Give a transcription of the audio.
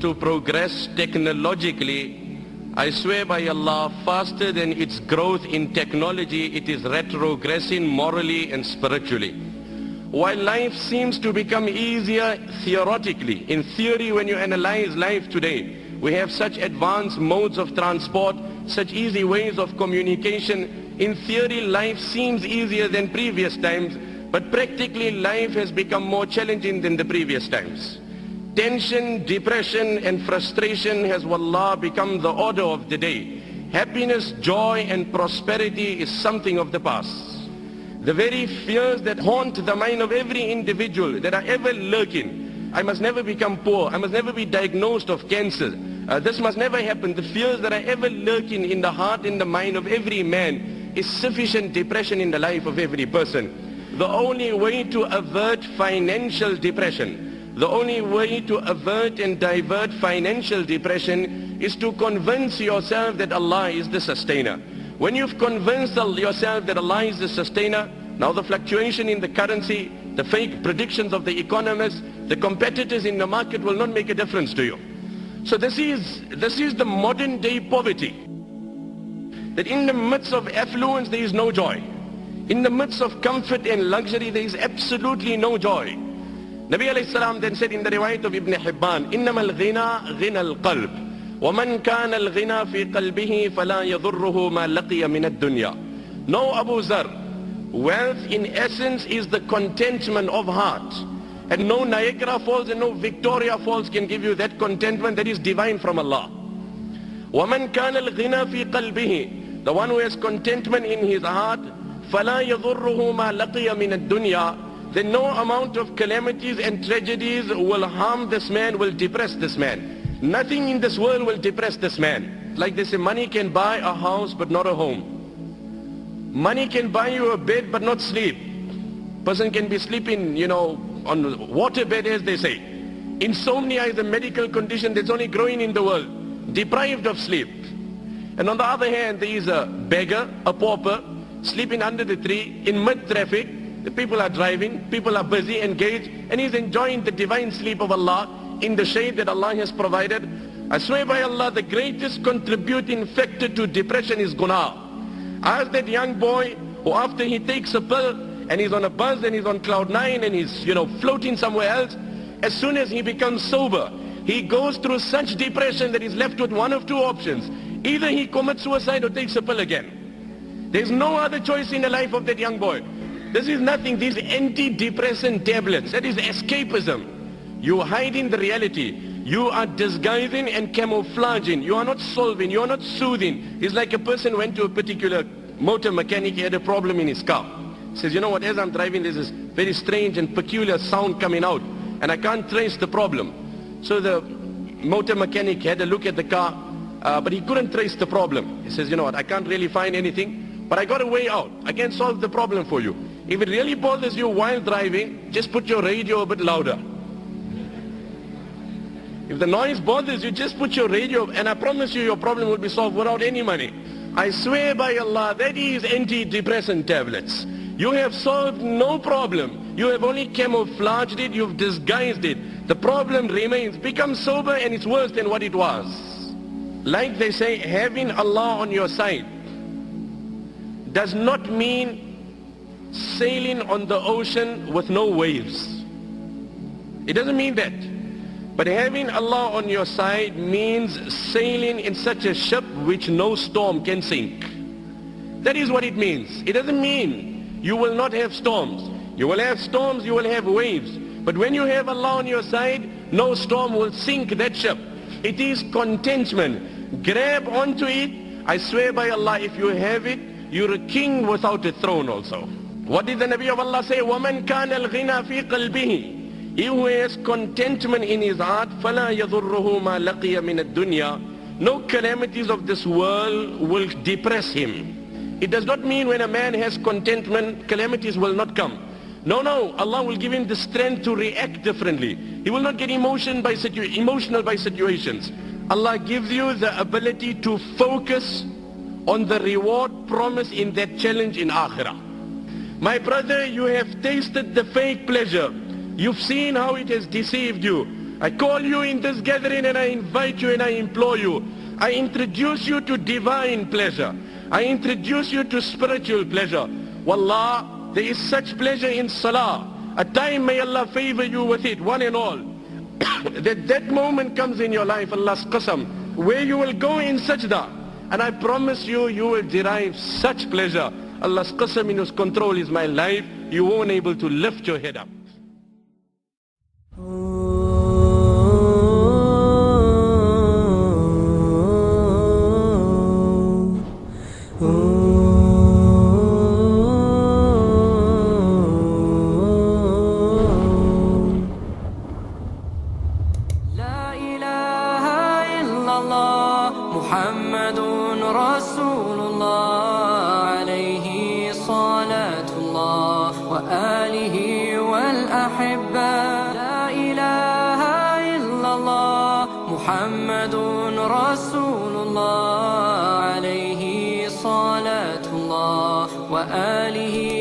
to progress technologically, I swear by Allah, faster than its growth in technology, it is retrogressing morally and spiritually. While life seems to become easier theoretically, in theory when you analyze life today, we have such advanced modes of transport, such easy ways of communication. In theory, life seems easier than previous times, but practically life has become more challenging than the previous times. Tension, depression and frustration has, wallah, become the order of the day. Happiness, joy and prosperity is something of the past. The very fears that haunt the mind of every individual, that are ever lurking. I must never become poor. I must never be diagnosed of cancer. This must never happen. The fears that are ever lurking in the heart and the mind of every man is sufficient depression in the life of every person. The only way to avert financial depression, the only way to avert and divert financial depression is to convince yourself that Allah is the sustainer. When you've convinced yourself that Allah is the sustainer, now the fluctuation in the currency, the fake predictions of the economists, the competitors in the market will not make a difference to you. So this is the modern day poverty. That in the midst of affluence there is no joy. In the midst of comfort and luxury there is absolutely no joy. Nabi alayhi salam then said in the riwayat of Ibn Hibban, إِنَّمَا الْغِنَى غِنَى الْقَلْبِ وَمَنْ كَانَ الْغِنَى فِي قَلْبِهِ فَلَا يَضُرُّهُ مَا لَقِيَ مِنَ الدُّنْيَا. No, Abu Zar, wealth in essence is the contentment of heart. And no Niagara Falls and no Victoria Falls can give you that contentment that is divine from Allah. وَمَنْ كَانَ الْغِنَى فِي قَلْبِهِ. The one who has contentment in his heart, فَلَا يَضُرُّهُ مَا لَقِيَ مِنَ الدُّنْيَا. Then no amount of calamities and tragedies will harm this man, will depress this man. Nothing in this world will depress this man. Like they say, money can buy a house but not a home. Money can buy you a bed but not sleep. Person can be sleeping, on water bed, as they say. Insomnia is a medical condition that's only growing in the world. Deprived of sleep. And on the other hand, there is a beggar, a pauper, sleeping under the tree in mid-traffic. The people are driving, people are busy, engaged, and he's enjoying the divine sleep of Allah in the shade that Allah has provided. I swear by Allah, the greatest contributing factor to depression is guna. Ask that young boy who after he takes a pill and he's on a bus and he's on cloud 9 and he's floating somewhere else, as soon as he becomes sober, he goes through such depression that he's left with one of two options. Either he commits suicide or takes a pill again. There's no other choice in the life of that young boy. This is nothing. These antidepressant tablets, that is escapism. You are hiding the reality. You are disguising and camouflaging. You are not solving. You are not soothing. It's like a person went to a particular motor mechanic. He had a problem in his car. He says, you know what, as I'm driving there's this very strange and peculiar sound coming out and I can't trace the problem. So the motor mechanic had a look at the car, but he couldn't trace the problem. He says, you know what, I can't really find anything, but I got a way out. I can solve the problem for you. If it really bothers you while driving, just put your radio a bit louder. If the noise bothers you, just put your radio, and I promise you your problem will be solved without any money. I swear by Allah, that is antidepressant tablets. You have solved no problem. You have only camouflaged it, you've disguised it. The problem remains. Become sober and it's worse than what it was. Like they say, having Allah on your side does not mean sailing on the ocean with no waves. It doesn't mean that. But having Allah on your side means sailing in such a ship which no storm can sink. That is what it means. It doesn't mean you will not have storms. You will have storms, you will have waves. But when you have Allah on your side, no storm will sink that ship. It is contentment. Grab onto it. I swear by Allah, if you have it, you're a king without a throne also. What did the Nabi of Allah say? وَمَنْ كَانَ الْغِنَى فِي قَلْبِهِ. He who has contentment in his heart, فَلَا يَضُرُّهُ مَا لَقِيَ مِنَ الدُّنْيَا. No calamities of this world will depress him. It does not mean when a man has contentment, calamities will not come. No, Allah will give him the strength to react differently. He will not get emotional by situations. Allah gives you the ability to focus on the reward promised in that challenge in Akhirah. My brother, you have tasted the fake pleasure. You've seen how it has deceived you. I call you in this gathering and I invite you and I implore you. I introduce you to divine pleasure. I introduce you to spiritual pleasure. Wallah, there is such pleasure in salah. A time may Allah favor you with it, one and all. that moment comes in your life, Allah's qasam, where you will go in sajda. And I promise you, you will derive such pleasure. Allah's qasam, in His control is my life. You won't able to lift your head up. Muhammadun Rasulullah alayhi salatullah wa alihi wal ahibba. La ilaha illallah Muhammadun Rasulullah alayhi salatullah wa alihi